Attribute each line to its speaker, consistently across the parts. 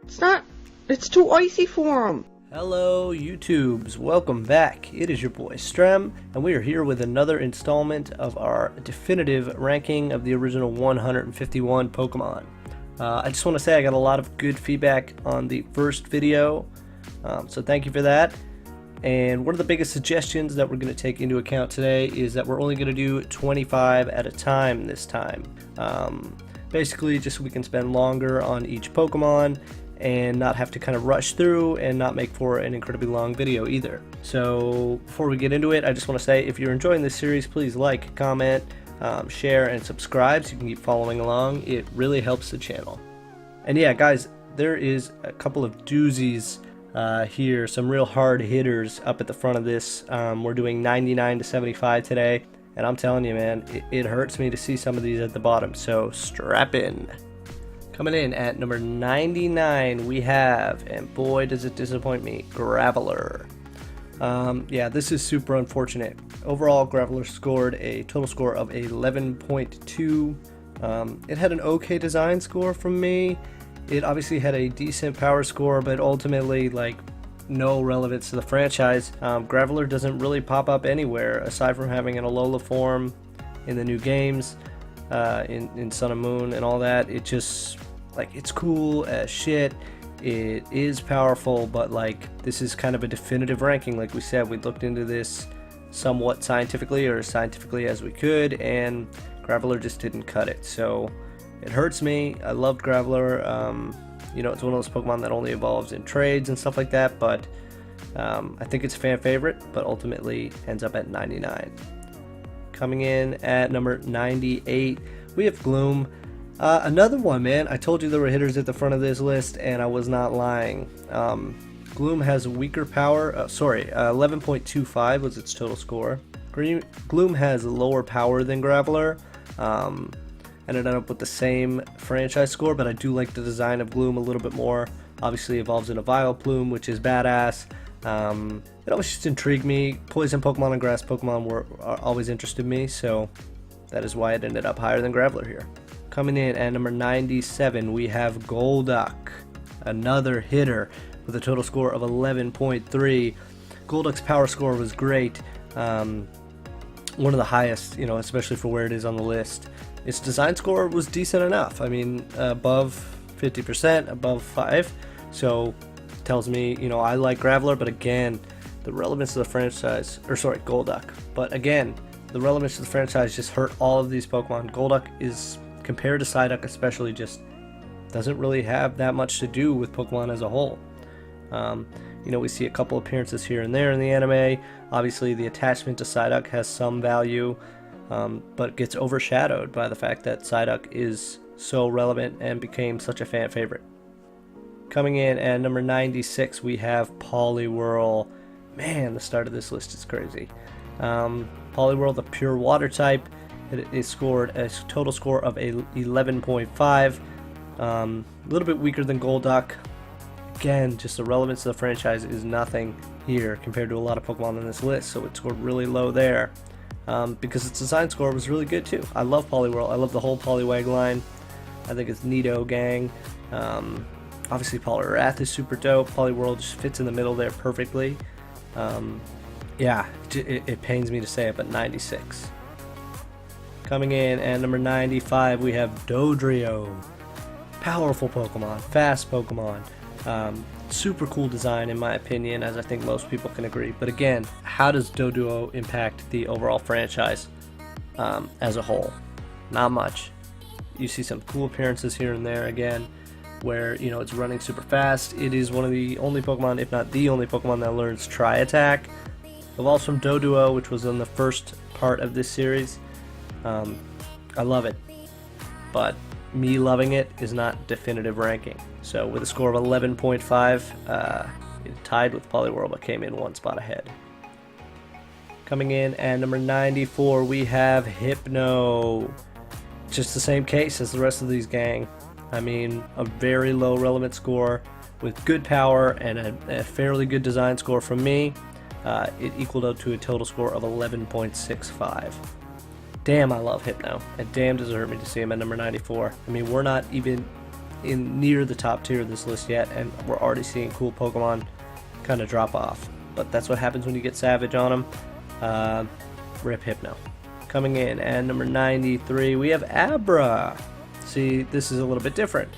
Speaker 1: It's not. It's too icy for him.
Speaker 2: Hello YouTubes, welcome back. It is your boy Strem, and we are here with another installment of our definitive ranking of the original 151 Pokemon. I just want to say I got a lot of good feedback on the first video, so thank you for that. And one of the biggest suggestions that we're going to take into account today is that we're only going to do 25 at a time this time. Basically just so we can spend longer on each Pokemon and not have to kind of rush through and not make for an incredibly long video either. So before we get into it, I just want to say if you're enjoying this series, please like, comment, share, and subscribe so you can keep following along. It really helps the channel. And yeah, guys, there is a couple of doozies here, some real hard hitters up at the front of this. We're doing 99 to 75 today, and I'm telling you, man, it hurts me to see some of these at the bottom, so strap in. Coming in at number 99, we have, and boy does it disappoint me, Grappler. Yeah, this is super unfortunate. Overall, Grappler scored a total score of 11.2. It had an okay design score from me. It obviously had a decent power score, but ultimately, like, no relevance to the franchise. Grappler doesn't really pop up anywhere, aside from having an Alola form in the new games, in Sun and Moon and all that. It just, like, it's cool as shit. It is powerful, but like, this is kind of a definitive ranking. Like we said, we looked into this somewhat scientifically, or as scientifically as we could, and Grappler just didn't cut it. So it hurts me. I loved Grappler. You know, it's one of those Pokemon that only evolves in trades and stuff like that, but I think it's a fan favorite, but ultimately ends up at 99. Coming in at number 98, we have Gloom. Another one, man. I told you there were hitters at the front of this list, and I was not lying. Gloom has weaker power. 11.25 was its total score. Gloom has lower power than Grappler. Ended up with the same franchise score, but I do like the design of Gloom a little bit more. Obviously evolves in a Vileplume, which is badass. It always just intrigued me. Poison Pokemon and Grass Pokemon always interested me, so that is why it ended up higher than Grappler here. Coming in at number 97, we have Golduck, another hitter with a total score of 11.3. Golduck's power score was great, one of the highest, you know, especially for where it is on the list. Its design score was decent enough. I mean, above 50%, above 5, so tells me, you know, I like Grappler, but again, the relevance of the franchise, Golduck, but again, the relevance of the franchise just hurt all of these Pokemon. Golduck is, compared to Psyduck especially, just doesn't really have that much to do with Pokemon as a whole. You know, we see a couple appearances here and there in the anime. Obviously the attachment to Psyduck has some value, but gets overshadowed by the fact that Psyduck is so relevant and became such a fan favorite. Coming in at number 96, we have Poliwhirl. Man, the start of this list is crazy. Poliwhirl, the pure water type, it scored a total score of 11.5. A little bit weaker than Golduck. Again, just the relevance of the franchise is nothing here compared to a lot of Pokemon on this list, so it scored really low there. Because its design score was really good too. I love Poliwhirl. I love the whole Poliwag line. I think it's neato gang. Obviously Poliwrath is super dope. Poliwhirl just fits in the middle there perfectly. Yeah, it pains me to say it, but 96. Coming in at number 95, we have Dodrio. Powerful Pokemon, fast Pokemon. Super cool design in my opinion, as I think most people can agree. But again, how does Dodrio impact the overall franchise as a whole? Not much. You see some cool appearances here and there again, where, you know, it's running super fast. It is one of the only Pokemon, if not the only Pokemon, that learns Tri-Attack. Evolves from Doduo, which was in the first part of this series. I love it, but me loving it is not definitive ranking. So with a score of 11.5, it tied with Poliwhirl, but came in one spot ahead. Coming in at number 94, we have Hypno. Just the same case as the rest of these gang. I mean, a very low relevant score with good power and a fairly good design score from me. It equaled out to a total score of 11.65. Damn, I love Hypno, and damn does it hurt me to see him at number 94. I mean, we're not even in near the top tier of this list yet, and we're already seeing cool Pokemon kind of drop off. But that's what happens when you get Savage on them. Rip Hypno. Coming in at number 93, we have Abra. See, this is a little bit different.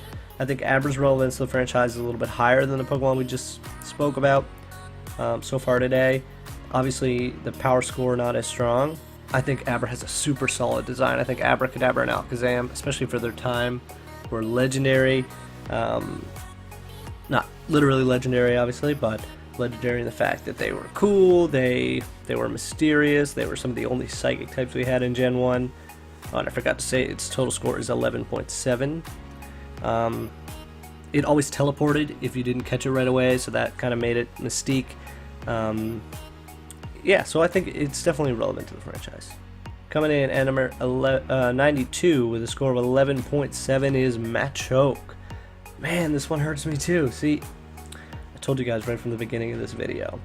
Speaker 2: I think Abra's relevance to the franchise is a little bit higher than the Pokemon we just spoke about so far today. Obviously, the power score not as strong. I think Abra has a super solid design. I think Abracadabra and Alakazam, especially for their time, were legendary. Not literally legendary, obviously, but legendary in the fact that they were cool, they were mysterious, they were some of the only psychic types we had in Gen 1. Oh, and I forgot to say its total score is 11.7. It always teleported if you didn't catch it right away, so that kind of made it mystique. Yeah, so I think it's definitely relevant to the franchise. Coming in at number 92 with a score of 11.7 is Machoke. Man, this one hurts me too. See, I told you guys right from the beginning of this video,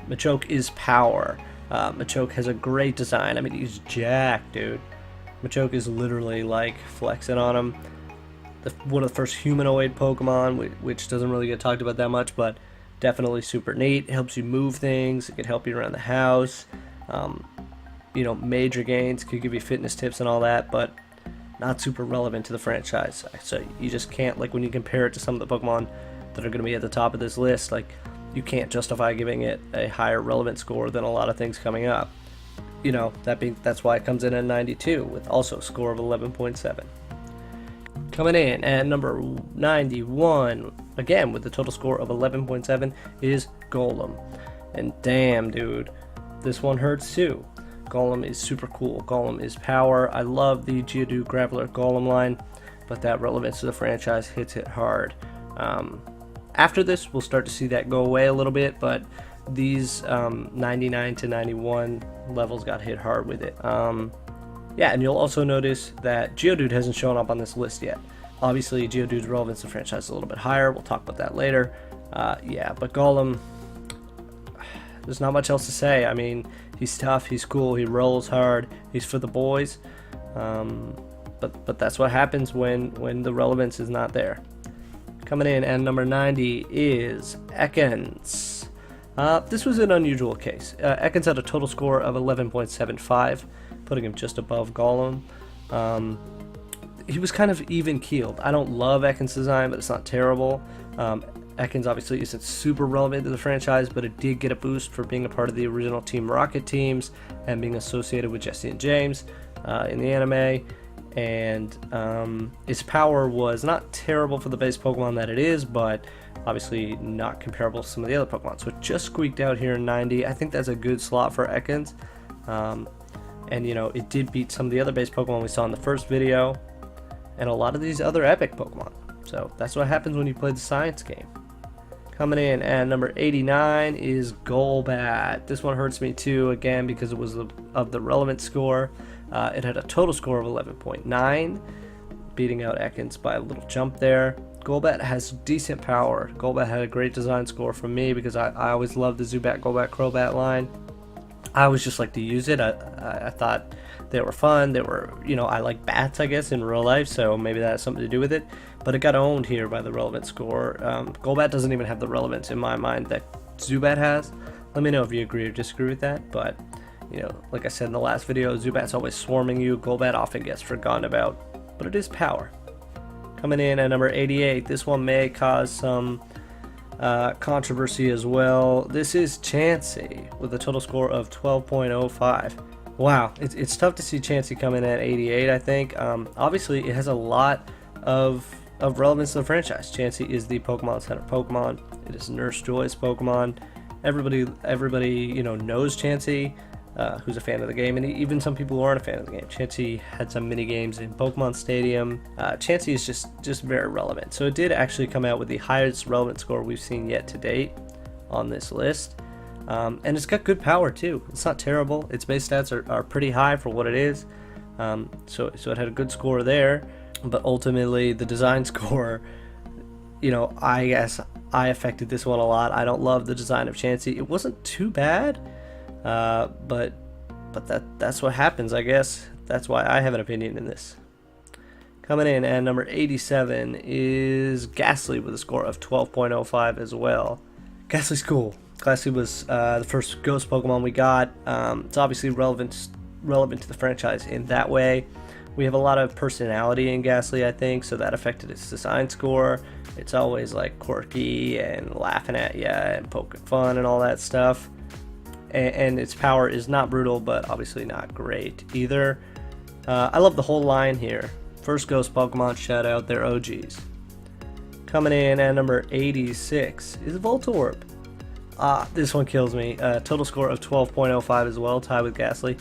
Speaker 2: Machoke is power. Machoke has a great design. I mean, he's jacked, dude. Machoke is literally like flexing on him. One of the first humanoid Pokemon, which doesn't really get talked about that much, but definitely super neat. It helps you move things. It can help you around the house. You know, major gains, could give you fitness tips and all that, but not super relevant to the franchise. So you just can't, like, when you compare it to some of the Pokemon that are going to be at the top of this list, like, you can't justify giving it a higher relevant score than a lot of things coming up. You know, that's why it comes in at 92 with also a score of 11.7. Coming in at number 91, again with the total score of 11.7, is Gollum. And damn, dude, this one hurts too. Gollum is super cool. Gollum is power. I love the Geodude Grappler Gollum line, but that relevance to the franchise hits it hard. After this, we'll start to see that go away a little bit, but these 99 to 91 levels got hit hard with it. Yeah, and you'll also notice that Geodude hasn't shown up on this list yet. Obviously, Geodude's relevance to the franchise is a little bit higher. We'll talk about that later. Yeah, but Gollum, there's not much else to say. I mean, he's tough, he's cool, he rolls hard, he's for the boys. But that's what happens when the relevance is not there. Coming in at number 90 is Ekans. This was an unusual case. Ekans had a total score of 11.75, putting him just above Gollum. He was kind of even-keeled. I don't love Ekans' design, but it's not terrible. Ekans obviously isn't super relevant to the franchise, but it did get a boost for being a part of the original Team Rocket teams and being associated with Jesse and James in the anime. And its power was not terrible for the base Pokemon that it is, but obviously not comparable to some of the other Pokemon. So it just squeaked out here in 90. I think that's a good slot for Ekans. And you know, it did beat some of the other base Pokemon we saw in the first video, and a lot of these other epic Pokemon. So that's what happens when you play the science game. Coming in at number 89 is Golbat. This one hurts me too, again, because it was of the relevant score. It had a total score of 11.9, beating out Ekans by a little jump there. Golbat has decent power. Golbat had a great design score from me because I always loved the Zubat, Golbat, Crobat line. I always just like to use it. I thought they were fun. They were, you know, I like bats, I guess, in real life, so maybe that has something to do with it. But it got owned here by the relevant score. Golbat doesn't even have the relevance in my mind that Zubat has. Let me know if you agree or disagree with that. But, you know, like I said in the last video, Zubat's always swarming you. Golbat often gets forgotten about, but it is power. Coming in at number 88, this one may cause some controversy as well. This is Chansey with a total score of 12.05. Wow, it's tough to see Chansey come in at 88, I think. Obviously, it has a lot of relevance to the franchise. Chansey is the Pokemon Center Pokemon. It is Nurse Joy's Pokemon. Everybody, you know, knows Chansey, who's a fan of the game, and even some people who aren't a fan of the game. Chansey had some mini games in Pokemon Stadium. Chansey is just very relevant. So it did actually come out with the highest relevant score we've seen yet to date on this list. And it's got good power too. It's not terrible. Its base stats are pretty high for what it is. So it had a good score there. But ultimately, the design score, you know, I guess I affected this one a lot. I don't love the design of Chansey. It wasn't too bad, but that's what happens, I guess. That's why I have an opinion in this. Coming in at number 87 is Ghastly with a score of 12.05 as well. Ghastly's cool. Ghastly was the first ghost Pokemon we got. It's obviously relevant to the franchise in that way. We have a lot of personality in Ghastly, I think, so that affected its design score. It's always like quirky and laughing at you and poking fun and all that stuff. And its power is not brutal, but obviously not great either. I love the whole line here. First ghost Pokemon, shout out their OGs. Coming in at number 86 is Voltorb. This one kills me. Total score of 12.05 as well, tied with Ghastly.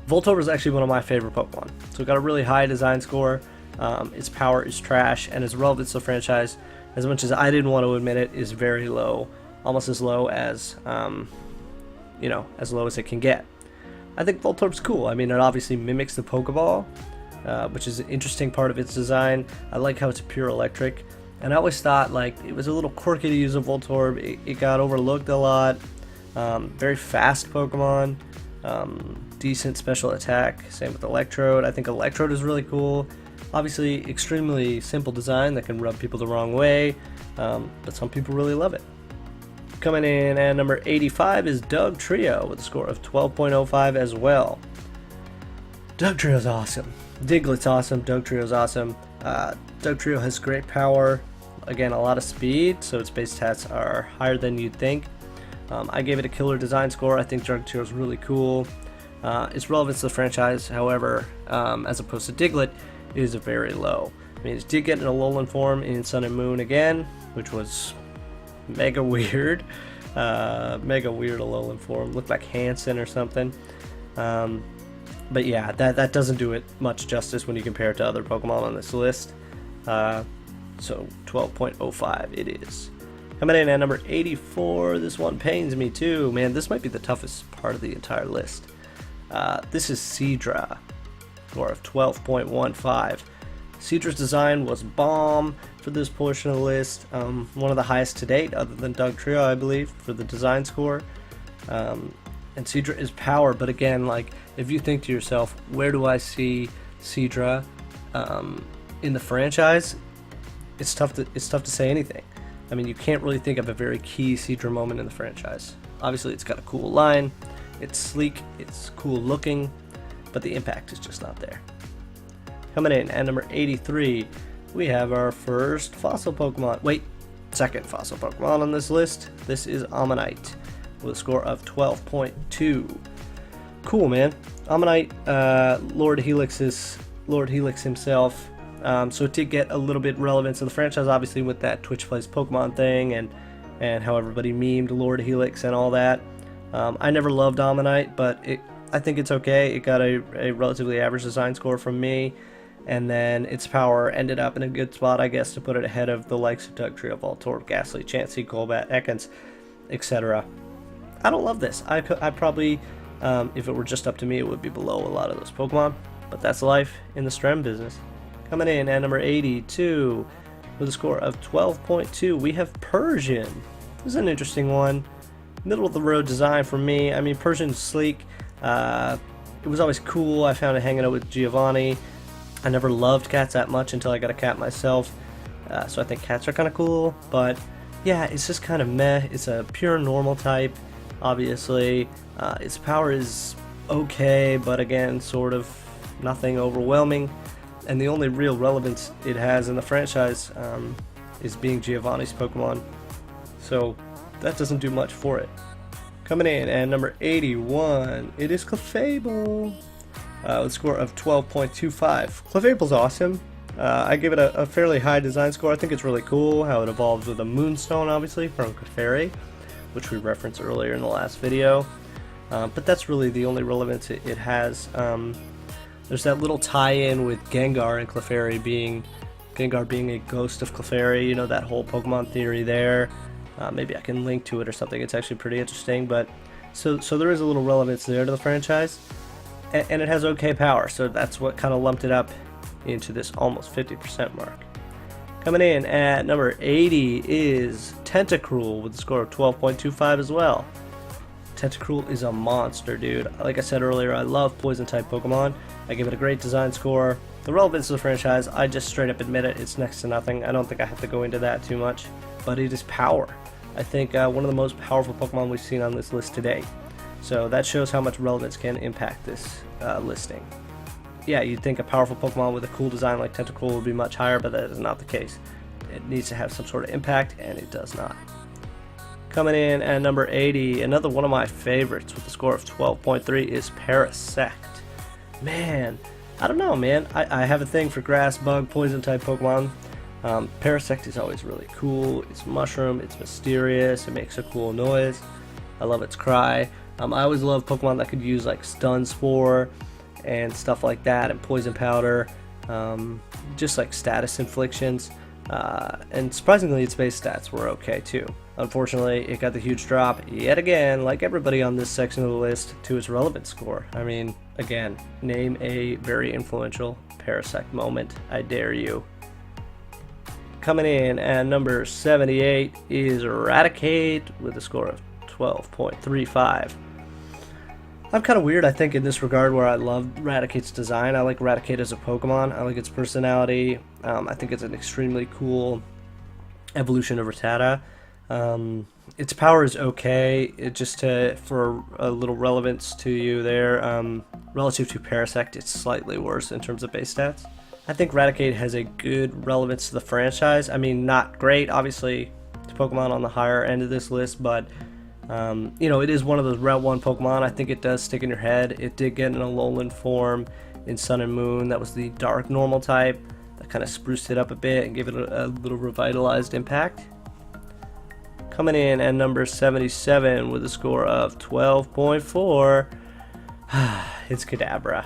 Speaker 2: Voltorb is actually one of my favorite Pokemon. So it got a really high design score. Its power is trash, and its relevance to the franchise, as much as I didn't want to admit it, is very low. Almost as low as, as low as it can get. I think Voltorb's cool. I mean, it obviously mimics the Pokeball, which is an interesting part of its design. I like how it's pure electric. And I always thought like it was a little quirky to use a Voltorb. It got overlooked a lot. Very fast Pokemon. Decent special attack. Same with Electrode. I think Electrode is really cool. Obviously, extremely simple design that can rub people the wrong way, but some people really love it. Coming in at number 85 is Dugtrio with a score of 12.05 as well. Dugtrio's awesome. Diglett's awesome. Dugtrio's awesome. Dugtrio has great power. Again, a lot of speed, so its base stats are higher than you'd think. I gave it a killer design score. I think Dugtrio is really cool. Its relevance to the franchise, however, as opposed to Diglett, is very low. I mean, it did get an Alolan form in Sun and Moon again, which was mega weird. Mega weird Alolan form. Looked like Hansen or something. But yeah, that doesn't do it much justice when you compare it to other Pokemon on this list. So 12.05 it is. Coming in at number 84, this one pains me too. Man, this might be the toughest part of the entire list. This is Sidra, score of 12.15. Sidra's design was bomb for this portion of the list. One of the highest to date, other than Dugtrio, I believe, for the design score. And Sidra is power, but again, like if you think to yourself, where do I see Sidra in the franchise? It's tough to say anything. I mean, you can't really think of a very key Sidra moment in the franchise. Obviously, it's got a cool line, it's sleek, it's cool looking, but the impact is just not there. Coming in at number 83, we have our first fossil Pokemon. Second fossil Pokemon on this list. This is Ammonite with a score of 12.2. Cool, man. Ammonite, Lord Helix himself. So it did get a little bit relevance in the franchise, obviously, with that Twitch Plays Pokemon thing and how everybody memed Lord Helix and all that. I never loved Ammonite, but I think it's okay. It got a relatively average design score from me, and then its power ended up in a good spot, I guess, to put it ahead of the likes of Dugtrio, Voltorb, Ghastly, Chansey, Golbat, Ekans, etc. I don't love this. I probably, if it were just up to me, it would be below a lot of those Pokemon, but that's life in the STREM business. Coming in at number 82 with a score of 12.2, we have Persian. This is an interesting one. Middle of the road design for me. I mean, Persian's sleek. It was always cool. I found it hanging out with Giovanni. I never loved cats that much until I got a cat myself. So I think cats are kind of cool. But yeah, it's just kind of meh. It's a pure normal type, obviously. Its power is okay, but again, sort of nothing overwhelming. And the only real relevance it has in the franchise is being Giovanni's Pokemon. So that doesn't do much for it. Coming in at number 81, it is Clefable with a score of 12.25. Clefable's awesome. I give it a fairly high design score. I think it's really cool how it evolves with a Moonstone, obviously, from Clefairy, which we referenced earlier in the last video. But that's really the only relevance it has. There's that little tie-in with Gengar and Clefairy being a ghost of Clefairy, you know, that whole Pokemon theory there. Maybe I can link to it or something. It's actually pretty interesting, but so there is a little relevance there to the franchise, and it has okay power, so that's what kind of lumped it up into this almost 50% mark. Coming in at number 80 is Tentacruel with a score of 12.25 as well. Tentacruel is a monster, dude. Like I said earlier, I love poison type Pokemon. I give it a great design score. The relevance of the franchise, I just straight up admit it, it's next to nothing. I don't think I have to go into that too much, but it is power. I think one of the most powerful Pokemon we've seen on this list today. So that shows how much relevance can impact this listing. Yeah, you'd think a powerful Pokemon with a cool design like Tentacool would be much higher, but that is not the case. It needs to have some sort of impact, and it does not. Coming in at number 80, another one of my favorites with a score of 12.3 is Parasect. Man, I don't know, man. I have a thing for grass, bug, poison type Pokemon. Parasect is always really cool. It's mushroom, it's mysterious, it makes a cool noise. I love its cry. I always love Pokemon that could use like Stun Spore and stuff like that, and Poison Powder, just like status inflictions. And surprisingly, its base stats were okay too. Unfortunately, it got the huge drop yet again, like everybody on this section of the list, to its relevance score. I mean, again, name a very influential Parasect moment. I dare you. Coming in at number 78 is Eradicate with a score of 12.35. I'm kind of weird, I think, in this regard, where I love Eradicate's design. I like Eradicate as a Pokemon. I like its personality. I think it's an extremely cool evolution of Rattata. Its power is okay. It just for a little relevance to you there, relative to Parasect, it's slightly worse in terms of base stats. I think Eradicate has a good relevance to the franchise. I mean, not great, obviously, to Pokemon on the higher end of this list, but you know, it is one of those Route 1 Pokemon. I think it does stick in your head. It did get an Alolan form in Sun and Moon. That was the dark normal type. That kind of spruced it up a bit and gave it a little revitalized impact. Coming in at number 77 with a score of 12.4, it's Kadabra.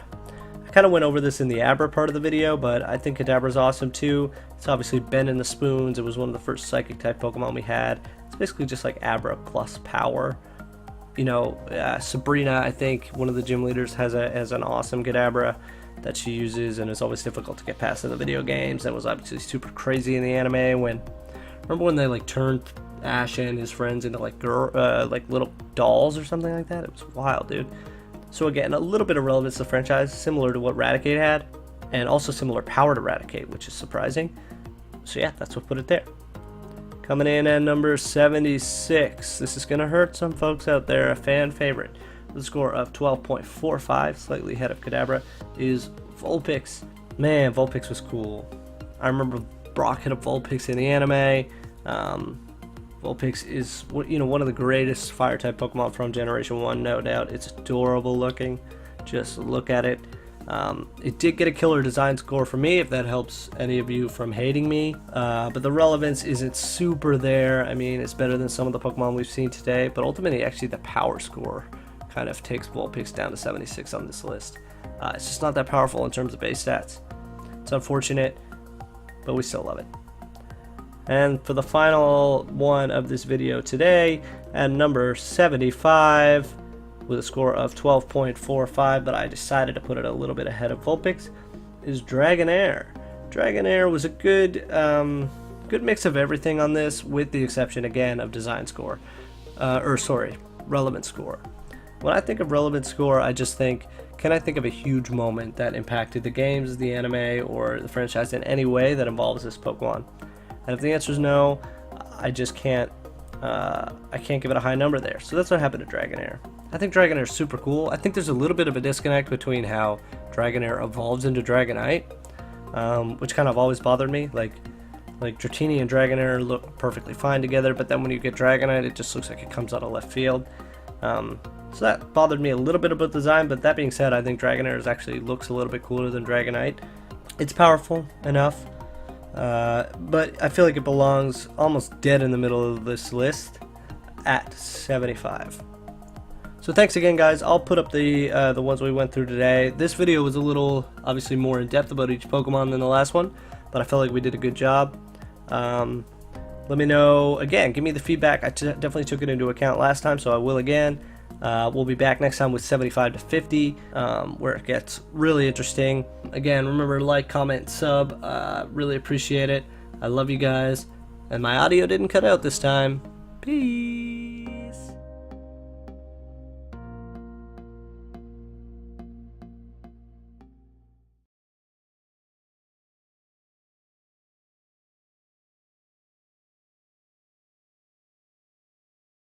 Speaker 2: I kind of went over this in the Abra part of the video, but I think Kadabra's awesome too. It's obviously been in the spoons. It was one of the first psychic type Pokemon we had. It's basically just like Abra plus power. You know, Sabrina, I think one of the gym leaders, has an awesome Kadabra that she uses, and it's always difficult to get past in the video games. That was obviously super crazy in the anime. Remember when they like turned Ash and his friends into like little dolls or something like that? It was wild, dude. So again, a little bit of relevance to the franchise, similar to what Eradicate had, and also similar power to Eradicate, which is surprising. So yeah, that's what put it there. Coming in at number 76, this is going to hurt some folks out there, a fan favorite. The score of 12.45, slightly ahead of Kadabra, is Vulpix. Man, Vulpix was cool. I remember Brock hit up Vulpix in the anime. Vulpix is, you know, one of the greatest fire-type Pokemon from Generation 1, no doubt. It's adorable looking. Just look at it. It did get a killer design score for me, if that helps any of you from hating me. But the relevance isn't super there. I mean, it's better than some of the Pokemon we've seen today, but ultimately, actually, the power score kind of takes Vulpix down to 76 on this list. It's just not that powerful in terms of base stats. It's unfortunate, but we still love it. And for the final one of this video today, at number 75, with a score of 12.45, but I decided to put it a little bit ahead of Vulpix, is Dragonair. Dragonair was a good mix of everything on this, with the exception, again, of design score. Relevant score. When I think of relevant score, I just think, can I think of a huge moment that impacted the games, the anime, or the franchise in any way that involves this Pokemon? And if the answer is no, I just can't give it a high number there. So that's what happened to Dragonair. I think Dragonair is super cool. I think there's a little bit of a disconnect between how Dragonair evolves into Dragonite, which kind of always bothered me. Like Dratini and Dragonair look perfectly fine together, but then when you get Dragonite, it just looks like it comes out of left field. So that bothered me a little bit about design, but that being said, I think Dragonair actually looks a little bit cooler than Dragonite. It's powerful enough. But I feel like it belongs almost dead in the middle of this list at 75. So thanks again, guys. I'll put up the ones we went through today. This video was a little, obviously, more in depth about each Pokemon than the last one, but I felt like we did a good job. Let me know, again, give me the feedback. I definitely took it into account last time, so I will again. We'll be back next time with 75 to 50, where it gets really interesting. Again, remember to like, comment, sub. Really appreciate it. I love you guys. And my audio didn't cut out this time. Peace.